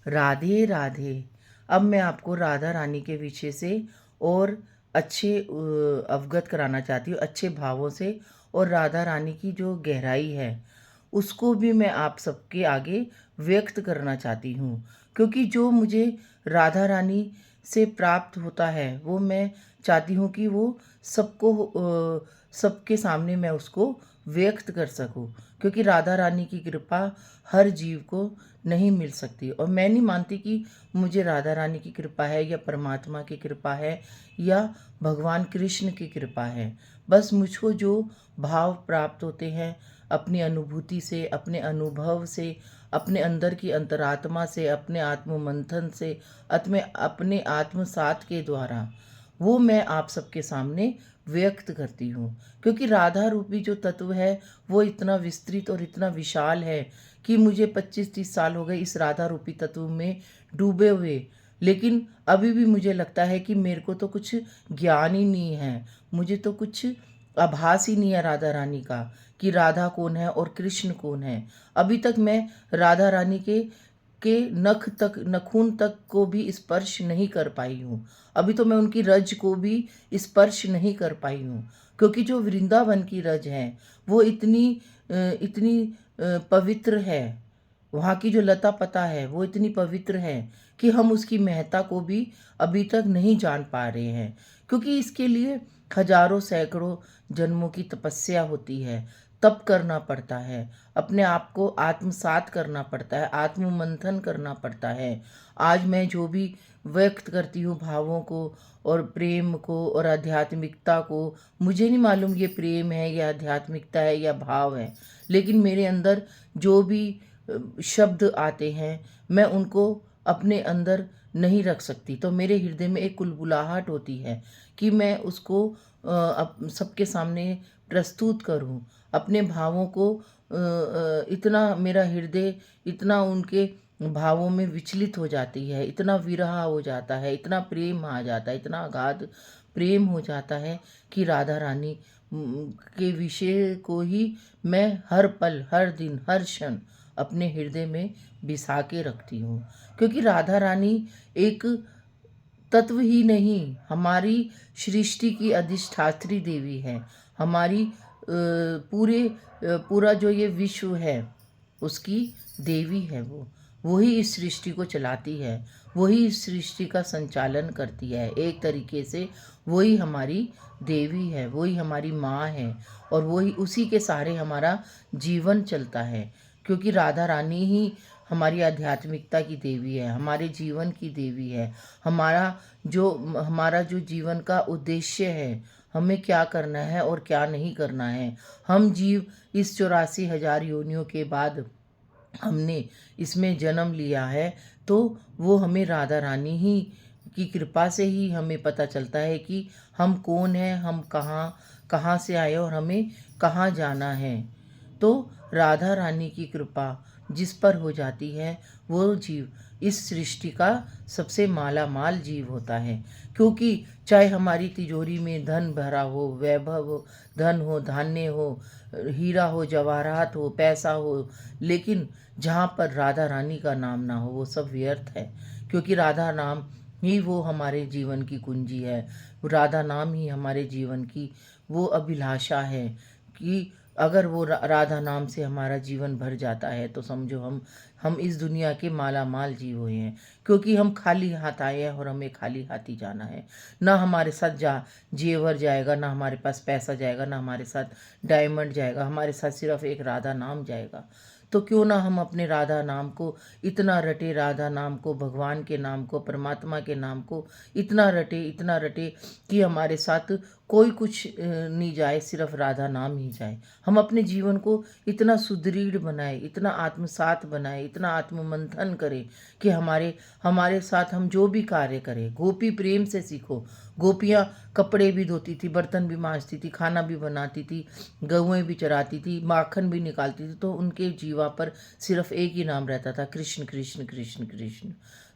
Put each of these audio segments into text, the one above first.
राधे राधे। अब मैं आपको राधा रानी के विषय से और अच्छे अवगत कराना चाहती हूँ, अच्छे भावों से। और राधा रानी की जो गहराई है उसको भी मैं आप सबके आगे व्यक्त करना चाहती हूँ, क्योंकि जो मुझे राधा रानी से प्राप्त होता है वो मैं चाहती हूँ कि वो सबके सामने मैं उसको व्यक्त कर सकूं, क्योंकि राधा रानी की कृपा हर जीव को नहीं मिल सकती। और मैं नहीं मानती कि मुझे राधा रानी की कृपा है या परमात्मा की कृपा है या भगवान कृष्ण की कृपा है। बस मुझको जो भाव प्राप्त होते हैं अपनी अनुभूति से, अपने अनुभव से, अपने अंदर की अंतरात्मा से, अपने आत्म मंथन से, अपने आत्मसात के द्वारा, वो मैं आप सबके सामने व्यक्त करती हूँ। क्योंकि राधा रूपी जो तत्व है वो इतना विस्तृत और इतना विशाल है कि मुझे 25-30 साल हो गए इस राधा रूपी तत्व में डूबे हुए, लेकिन अभी भी मुझे लगता है कि मेरे को तो कुछ ज्ञान ही नहीं है, मुझे तो कुछ आभास ही नहीं है राधा रानी का, कि राधा कौन है और कृष्ण कौन है। अभी तक मैं राधा रानी के नखून तक को भी स्पर्श नहीं कर पाई हूँ। अभी तो मैं उनकी रज को भी स्पर्श नहीं कर पाई हूँ, क्योंकि जो वृंदावन की रज है वो इतनी पवित्र है। वहाँ की जो लता पता है वो इतनी पवित्र है कि हम उसकी महत्ता को भी अभी तक नहीं जान पा रहे हैं, क्योंकि इसके लिए हजारों सैकड़ों जन्मों की तपस्या होती है, तप करना पड़ता है, अपने आप को आत्मसात करना पड़ता है, आत्म मंथन करना पड़ता है। आज मैं जो भी व्यक्त करती हूँ भावों को और प्रेम को और आध्यात्मिकता को, मुझे नहीं मालूम ये प्रेम है या आध्यात्मिकता है या भाव है, लेकिन मेरे अंदर जो भी शब्द आते हैं मैं उनको अपने अंदर नहीं रख सकती, तो मेरे हृदय में एक कुलबुलाहट होती है कि मैं उसको सबके सामने प्रस्तुत करूं, अपने भावों को। इतना मेरा हृदय इतना उनके भावों में विचलित हो जाती है, इतना विरह हो जाता है, इतना प्रेम आ जाता है, इतना अगाध प्रेम हो जाता है कि राधा रानी के विषय को ही मैं हर पल, हर दिन, हर क्षण अपने हृदय में बिसा के रखती हूँ। क्योंकि राधा रानी एक तत्व ही नहीं, हमारी सृष्टि की अधिष्ठात्री देवी है। हमारी पूरा जो ये विश्व है उसकी देवी है वो ही इस सृष्टि को चलाती है, वही इस सृष्टि का संचालन करती है। एक तरीके से वही हमारी देवी है, वही हमारी माँ है, और वही उसी के सहारे हमारा जीवन चलता है। क्योंकि राधा रानी ही हमारी आध्यात्मिकता की देवी है, हमारे जीवन की देवी है। हमारा जो जीवन का उद्देश्य है, हमें क्या करना है और क्या नहीं करना है, हम जीव इस 84,000 योनियों के बाद हमने इसमें जन्म लिया है, तो वो हमें राधा रानी ही की कृपा से ही हमें पता चलता है कि हम कौन हैं, हम कहाँ कहाँ से आए और हमें कहाँ जाना है। तो राधा रानी की कृपा जिस पर हो जाती है वो जीव इस सृष्टि का सबसे माला माल जीव होता है। क्योंकि चाहे हमारी तिजोरी में धन भरा हो, वैभव हो, धन हो, धान्य हो, हीरा हो, जवाहरात हो, पैसा हो, लेकिन जहाँ पर राधा रानी का नाम ना हो वो सब व्यर्थ है। क्योंकि राधा नाम ही वो हमारे जीवन की कुंजी है, राधा नाम ही हमारे जीवन की वो अभिलाषा है कि अगर वो राधा नाम से हमारा जीवन भर जाता है तो समझो हम इस दुनिया के माला माल जीव हुए हैं। क्योंकि हम खाली हाथ आए हैं और हमें खाली हाथ ही जाना है। ना हमारे साथ जेवर जाएगा, ना हमारे पास पैसा जाएगा, ना हमारे साथ डायमंड जाएगा, हमारे साथ सिर्फ एक राधा नाम जाएगा। तो क्यों ना हम अपने राधा नाम को इतना रटे, राधा नाम को, भगवान के नाम को, परमात्मा के नाम को इतना रटे कि हमारे साथ कोई कुछ नहीं जाए, सिर्फ राधा नाम ही जाए। हम अपने जीवन को इतना सुदृढ़ बनाए, इतना आत्मसात बनाए, इतना आत्ममंथन करें कि हमारे हमारे साथ हम जो भी कार्य करें, गोपी प्रेम से सीखो। गोपियाँ कपड़े भी धोती थी, बर्तन भी मांजती थी, खाना भी बनाती थी, गौएं भी चराती थी, माखन भी निकालती थी, तो उनके जीवा पर सिर्फ एक ही नाम रहता था, कृष्ण कृष्ण कृष्ण कृष्ण।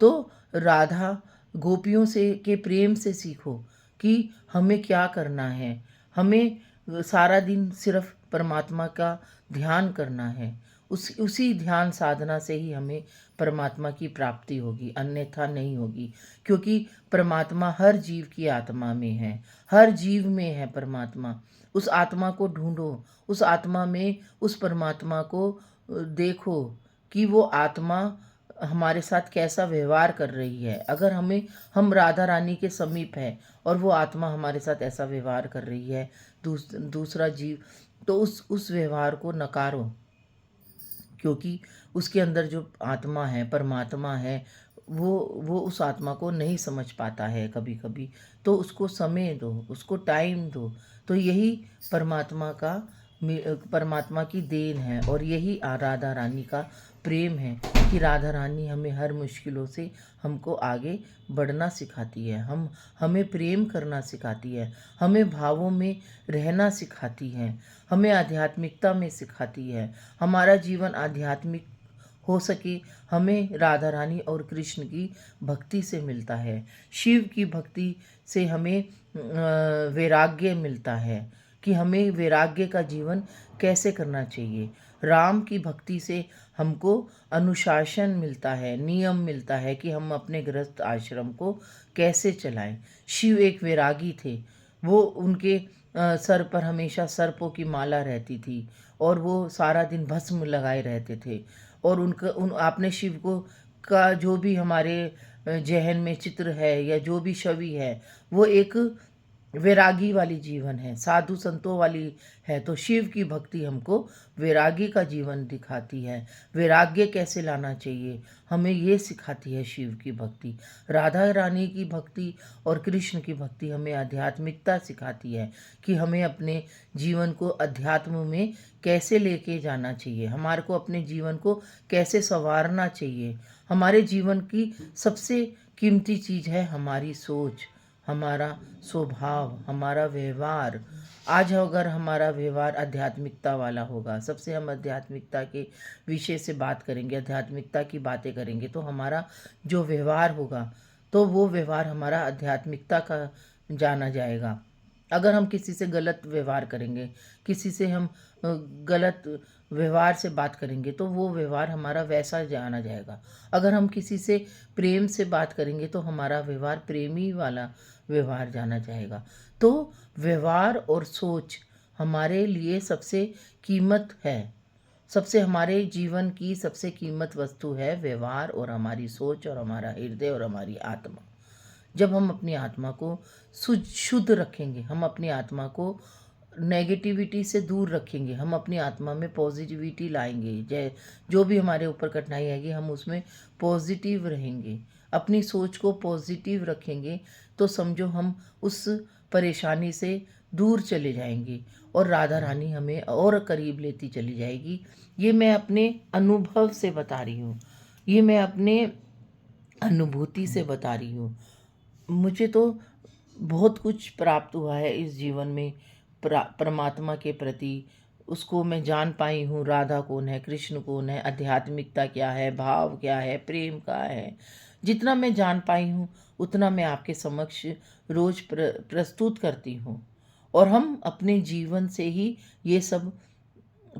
तो राधा गोपियों से के प्रेम से सीखो कि हमें क्या करना है। हमें सारा दिन सिर्फ परमात्मा का ध्यान करना है, उसी ध्यान साधना से ही हमें परमात्मा की प्राप्ति होगी, अन्यथा नहीं होगी। क्योंकि परमात्मा हर जीव की आत्मा में है, हर जीव में है परमात्मा। उस आत्मा को ढूंढो, उस आत्मा में उस परमात्मा को देखो कि वो आत्मा हमारे साथ कैसा व्यवहार कर रही है। अगर हम राधा रानी के समीप हैं और वो आत्मा हमारे साथ ऐसा व्यवहार कर रही है, दूसरा जीव, तो उस व्यवहार को नकारो। क्योंकि उसके अंदर जो आत्मा है, परमात्मा है, वो उस आत्मा को नहीं समझ पाता है कभी कभी। तो उसको समय दो, उसको टाइम दो। तो यही परमात्मा का परमात्मा की देन है, और यही राधा रानी का प्रेम है कि राधा रानी हमें हर मुश्किलों से हमको आगे बढ़ना सिखाती है, हमें प्रेम करना सिखाती है, हमें भावों में रहना सिखाती है, हमें आध्यात्मिकता में सिखाती है। हमारा जीवन आध्यात्मिक हो सके, हमें राधा रानी और कृष्ण की भक्ति से मिलता है। शिव की भक्ति से हमें वैराग्य मिलता है कि हमें वैराग्य का जीवन कैसे करना चाहिए। राम की भक्ति से हमको अनुशासन मिलता है, नियम मिलता है कि हम अपने गृहस्थ आश्रम को कैसे चलाएं। शिव एक वैरागी थे। वो उनके सर पर हमेशा सर्पों की माला रहती थी, और वो सारा दिन भस्म लगाए रहते थे। और आपने शिव को का जो भी हमारे जहन में चित्र है या जो भी छवि है, वो एक वैरागी वाली जीवन है, साधु संतों वाली है। तो शिव की भक्ति हमको वैरागी का जीवन दिखाती है। वैराग्य कैसे लाना चाहिए, हमें ये सिखाती है शिव की भक्ति। राधा रानी की भक्ति और कृष्ण की भक्ति हमें आध्यात्मिकता सिखाती है कि हमें अपने जीवन को अध्यात्म में कैसे लेके जाना चाहिए, हमारे को अपने जीवन को कैसे संवारना चाहिए। हमारे जीवन की सबसे कीमती चीज़ है हमारी सोच, हमारा स्वभाव, हमारा व्यवहार। आज अगर हमारा व्यवहार आध्यात्मिकता वाला होगा, सबसे हम आध्यात्मिकता के विषय से बात करेंगे, आध्यात्मिकता की बातें करेंगे, तो हमारा जो व्यवहार होगा, तो वो व्यवहार हमारा आध्यात्मिकता का जाना जाएगा। अगर हम किसी से गलत व्यवहार करेंगे, किसी से हम गलत व्यवहार से बात करेंगे, तो वो व्यवहार हमारा वैसा जाना जाएगा। अगर हम किसी से प्रेम से बात करेंगे, तो हमारा व्यवहार प्रेमी वाला व्यवहार जाना जाएगा। तो व्यवहार और सोच हमारे लिए सबसे कीमत है, सबसे हमारे जीवन की सबसे कीमत वस्तु है व्यवहार और हमारी सोच और हमारा हृदय और हमारी आत्मा। जब हम अपनी आत्मा को शुद्ध रखेंगे, हम अपनी आत्मा को नेगेटिविटी से दूर रखेंगे, हम अपनी आत्मा में पॉजिटिविटी लाएंगे, जो भी हमारे ऊपर कठिनाई आएगी हम उसमें पॉजिटिव रहेंगे, अपनी सोच को पॉजिटिव रखेंगे, तो समझो हम उस परेशानी से दूर चले जाएंगे और राधा रानी हमें और करीब लेती चली जाएगी। ये मैं अपने अनुभव से बता रही हूँ, ये मैं अपने अनुभूति से बता रही हूँ। मुझे तो बहुत कुछ प्राप्त हुआ है इस जीवन में परमात्मा के प्रति। उसको मैं जान पाई हूँ, राधा कौन है, कृष्ण कौन है, आध्यात्मिकता क्या है, भाव क्या है, प्रेम क्या है। जितना मैं जान पाई हूँ उतना मैं आपके समक्ष रोज प्रस्तुत करती हूँ, और हम अपने जीवन से ही ये सब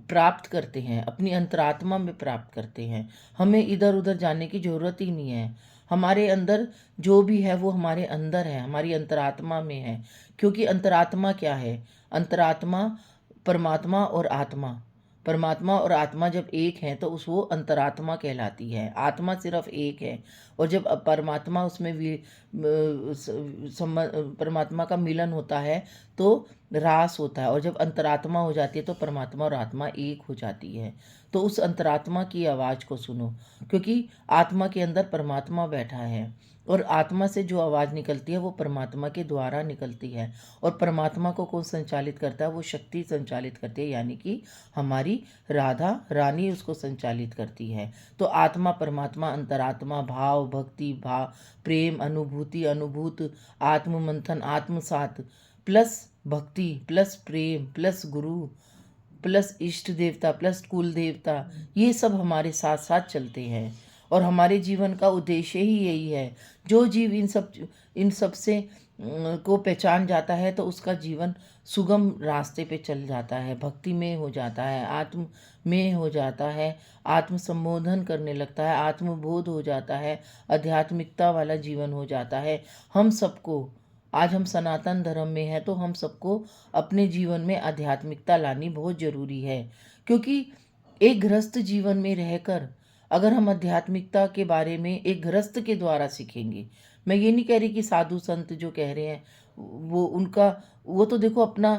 प्राप्त करते हैं, अपनी अंतरात्मा में प्राप्त करते हैं। हमें इधर उधर जाने की ज़रूरत ही नहीं है। हमारे अंदर जो भी है वो हमारे अंदर है, हमारी अंतरात्मा में है। क्योंकि अंतरात्मा क्या है, अंतरात्मा परमात्मा और आत्मा, परमात्मा और आत्मा जब एक हैं तो वो अंतरात्मा कहलाती है। आत्मा सिर्फ एक है, और जब परमात्मा उसमें परमात्मा का मिलन होता है तो रास होता है, और जब अंतरात्मा हो जाती है तो परमात्मा और आत्मा एक हो जाती है। तो उस अंतरात्मा की आवाज़ को सुनो, क्योंकि आत्मा के अंदर परमात्मा बैठा है, और आत्मा से जो आवाज़ निकलती है वो परमात्मा के द्वारा निकलती है। और परमात्मा को कौन संचालित करता है, वो शक्ति संचालित करती है, यानी कि हमारी राधा रानी उसको संचालित करती है। तो आत्मा, परमात्मा, अंतरात्मा, भाव, भक्ति, प्रेम, अनुभूति, अनुभूत, आत्म मंथन, आत्मसात, प्लस भक्ति, प्लस प्रेम, प्लस गुरु, प्लस इष्ट देवता, प्लस कुल देवता, ये सब हमारे साथ साथ चलते हैं। और हमारे जीवन का उद्देश्य ही यही है। जो जीव इन सब से को पहचान जाता है तो उसका जीवन सुगम रास्ते पे चल जाता है, भक्तिमय हो जाता है, आत्ममय हो जाता है, आत्म संबोधन करने लगता है, आत्मबोध हो जाता है, आध्यात्मिकता वाला जीवन हो जाता है। हम सबको, आज हम सनातन धर्म में हैं तो हम सबको अपने जीवन में आध्यात्मिकता लानी बहुत ज़रूरी है। क्योंकि एक गृहस्थ जीवन में रहकर अगर हम आध्यात्मिकता के बारे में एक गृहस्थ के द्वारा सीखेंगे, मैं ये नहीं कह रही कि साधु संत जो कह रहे हैं वो तो देखो अपना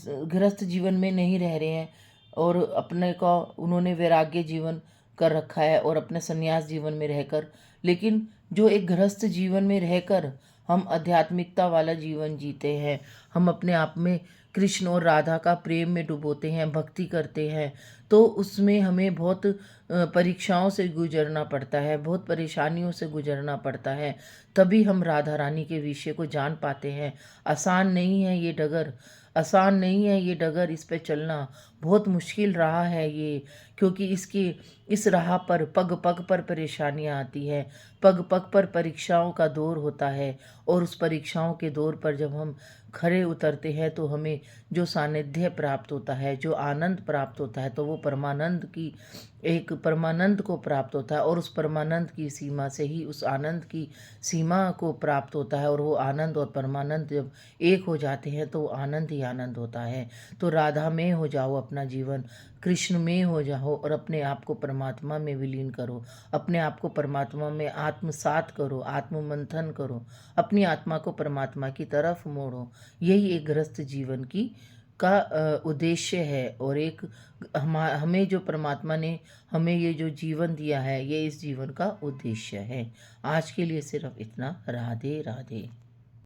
गृहस्थ जीवन में नहीं रह रहे हैं और अपने का उन्होंने वैराग्य जीवन कर रखा है और अपने संन्यास जीवन में रहकर, लेकिन जो एक गृहस्थ जीवन में रहकर हम आध्यात्मिकता वाला जीवन जीते हैं, हम अपने आप में कृष्ण और राधा का प्रेम में डुबोते हैं, भक्ति करते हैं, तो उसमें हमें बहुत परीक्षाओं से गुजरना पड़ता है, बहुत परेशानियों से गुजरना पड़ता है, तभी हम राधा रानी के विषय को जान पाते हैं। आसान नहीं है ये डगर, आसान नहीं है ये डगर, इस पे चलना बहुत मुश्किल रहा है ये, क्योंकि इस राह पर पग पग पर परेशानियाँ आती हैं, पग पग पर परीक्षाओं का दौर होता है और उस परीक्षाओं के दौर पर जब हम खरे उतरते हैं तो हमें जो सानिध्य प्राप्त होता है, जो आनंद प्राप्त होता है, तो वो परमानंद को प्राप्त होता है और उस परमानंद की सीमा से ही उस आनंद की सीमा को प्राप्त होता है और वो आनंद और परमानंद जब एक हो जाते हैं तो आनंद ही आनंद होता है। तो राधा में हो जाओ अपना जीवन, कृष्ण में हो जाओ और अपने आप को परमात्मा में विलीन करो, अपने आप को परमात्मा में आत्मसात करो, आत्ममंथन करो, अपनी आत्मा को परमात्मा की तरफ मोड़ो। यही एक गृहस्थ जीवन की का उद्देश्य है और एक हमें जो परमात्मा ने हमें ये जो जीवन दिया है, ये इस जीवन का उद्देश्य है। आज के लिए सिर्फ इतना। राधे राधे।